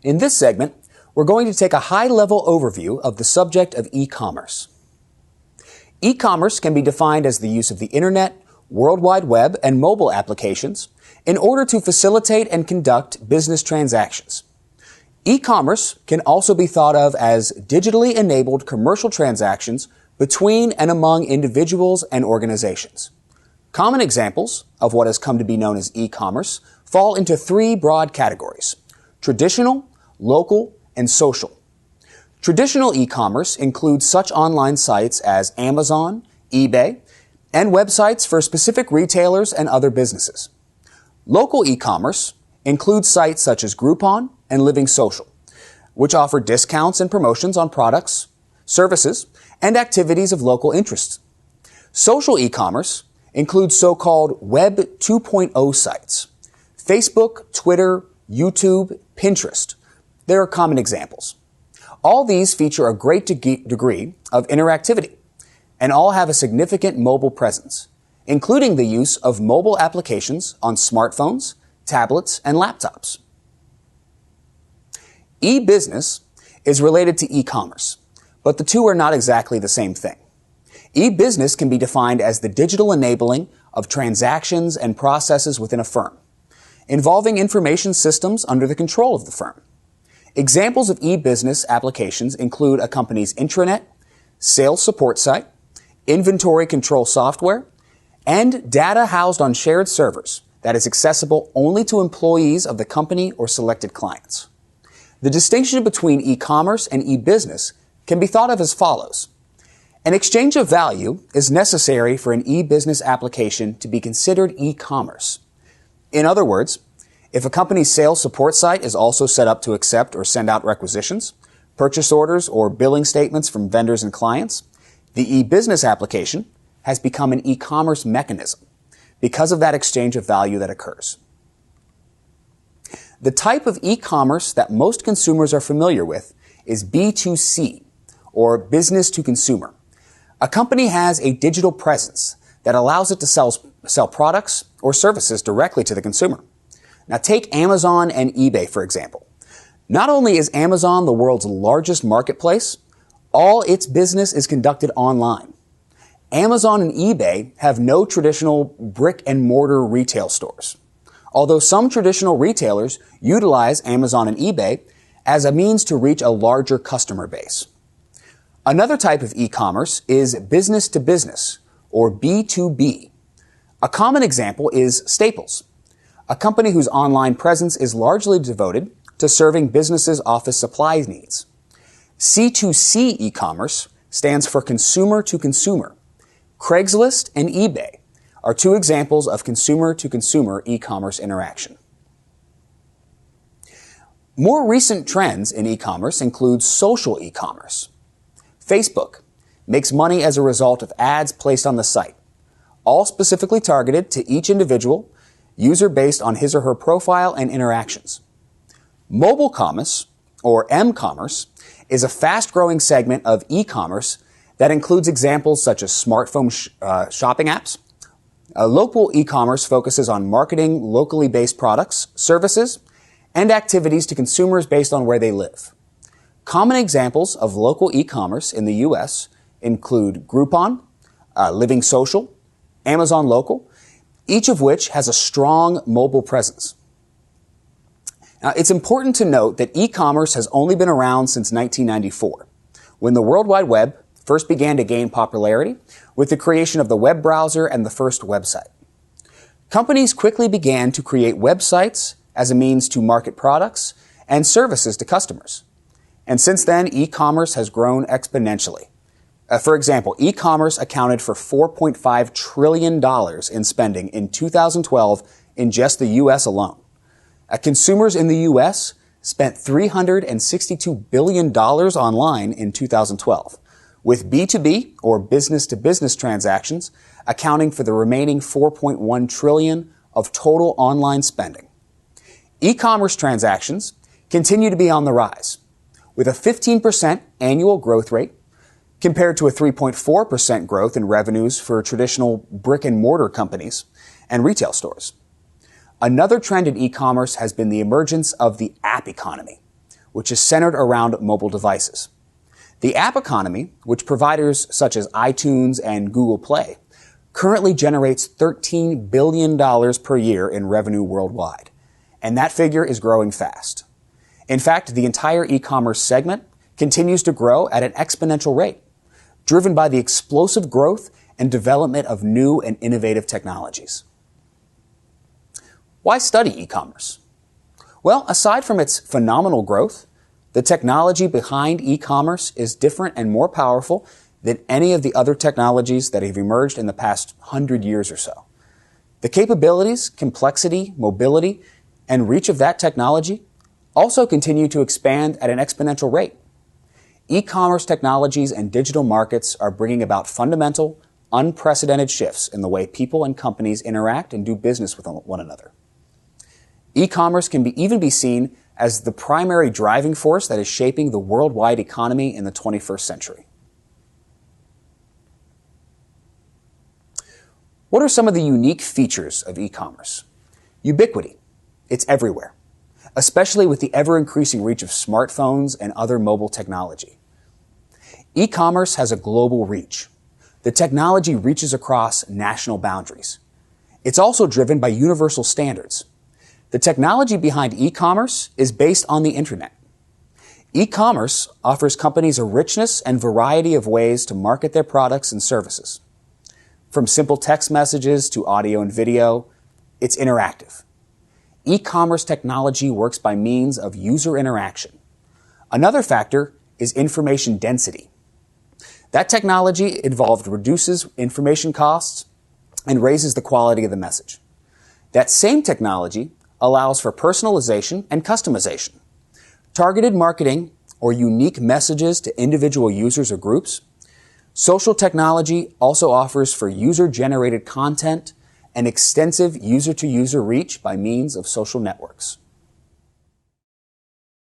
In this segment, we're going to take a high-level overview of the subject of e-commerce. E-commerce can be defined as the use of the Internet, World Wide Web, and mobile applications in order to facilitate and conduct business transactions. E-commerce can also be thought of as digitally enabled commercial transactions between and among individuals and organizations. Common examples of what has come to be known as e-commerce fall into three broad categories: traditional, local, and social. Traditional e-commerce includes such online sites as Amazon, eBay, and websites for specific retailers and other businesses. Local e-commerce includes sites such as Groupon and Living Social, which offer discounts and promotions on products, services, and activities of local interest. Social e-commerce includes so-called Web 2.0 sites: Facebook, Twitter, YouTube, Pinterest. There are common examples. All these feature a great degree of interactivity, and all have a significant mobile presence, including the use of mobile applications on smartphones, tablets, and laptops. E-business is related to e-commerce, but the two are not exactly the same thing. E-business can be defined as the digital enabling of transactions and processes within a firm, involving information systems under the control of the firm. Examples of e-business applications include a company's intranet, sales support site, inventory control software, and data housed on shared servers that is accessible only to employees of the company or selected clients. The distinction between e-commerce and e-business can be thought of as follows. An exchange of value is necessary for an e-business application to be considered e-commerce. In other words, if a company's sales support site is also set up to accept or send out requisitions, purchase orders, or billing statements from vendors and clients, the e-business application has become an e-commerce mechanism because of that exchange of value that occurs. The type of e-commerce that most consumers are familiar with is B2C, or business to consumer. A company has a digital presence that allows it to sell products or services directly to the consumer. Now take Amazon and eBay, for example. Not only is Amazon the world's largest marketplace, all its business is conducted online. Amazon and eBay have no traditional brick-and-mortar retail stores, although some traditional retailers utilize Amazon and eBay as a means to reach a larger customer base. Another type of e-commerce is business-to-business, or B2B. A common example is Staples, a company whose online presence is largely devoted to serving businesses' office supplies needs. C2C e-commerce stands for consumer to consumer. Craigslist and eBay are two examples of consumer-to-consumer e-commerce interaction. More recent trends in e-commerce include social e-commerce. Facebook makes money as a result of ads placed on the site, all specifically targeted to each individual user based on his or her profile and interactions. Mobile commerce, or m-commerce, is a fast-growing segment of e-commerce that includes examples such as smartphone shopping apps. Local e-commerce focuses on marketing locally based products, services, and activities to consumers based on where they live. Common examples of local e-commerce in the U.S. include Groupon, Living Social, Amazon Local, each of which has a strong mobile presence. Now, it's important to note that e-commerce has only been around since 1994, when the World Wide Web first began to gain popularity with the creation of the web browser and the first website. Companies quickly began to create websites as a means to market products and services to customers. And since then, e-commerce has grown exponentially. For example, e-commerce accounted for $4.5 trillion in spending in 2012 in just the U.S. alone. Consumers in the U.S. spent $362 billion online in 2012, with B2B, or business-to-business transactions, accounting for the remaining $4.1 trillion of total online spending. E-commerce transactions continue to be on the rise, with a 15% annual growth rate compared to a 3.4% growth in revenues for traditional brick-and-mortar companies and retail stores. Another trend in e-commerce has been the emergence of the app economy, which is centered around mobile devices. The app economy, which providers such as iTunes and Google Play, currently generates $13 billion per year in revenue worldwide, and that figure is growing fast. In fact, the entire e-commerce segment continues to grow at an exponential rate, driven by the explosive growth and development of new and innovative technologies. Why study e-commerce? Well, aside from its phenomenal growth, the technology behind e-commerce is different and more powerful than any of the other technologies that have emerged in the past 100 years or so. The capabilities, complexity, mobility, and reach of that technology also continue to expand at an exponential rate. E-commerce technologies and digital markets are bringing about fundamental, unprecedented shifts in the way people and companies interact and do business with one another. E-commerce can even be seen as the primary driving force that is shaping the worldwide economy in the 21st century. What are some of the unique features of e-commerce? Ubiquity. It's everywhere, especially with the ever-increasing reach of smartphones and other mobile technology. E-commerce has a global reach. The technology reaches across national boundaries. It's also driven by universal standards. The technology behind e-commerce is based on the internet. E-commerce offers companies a richness and variety of ways to market their products and services. From simple text messages to audio and video, it's interactive. E-commerce technology works by means of user interaction. Another factor is information density. That technology involved reduces information costs and raises the quality of the message. That same technology allows for personalization and customization. Targeted marketing or unique messages to individual users or groups. Social technology also offers for user-generated content and extensive user-to-user reach by means of social networks.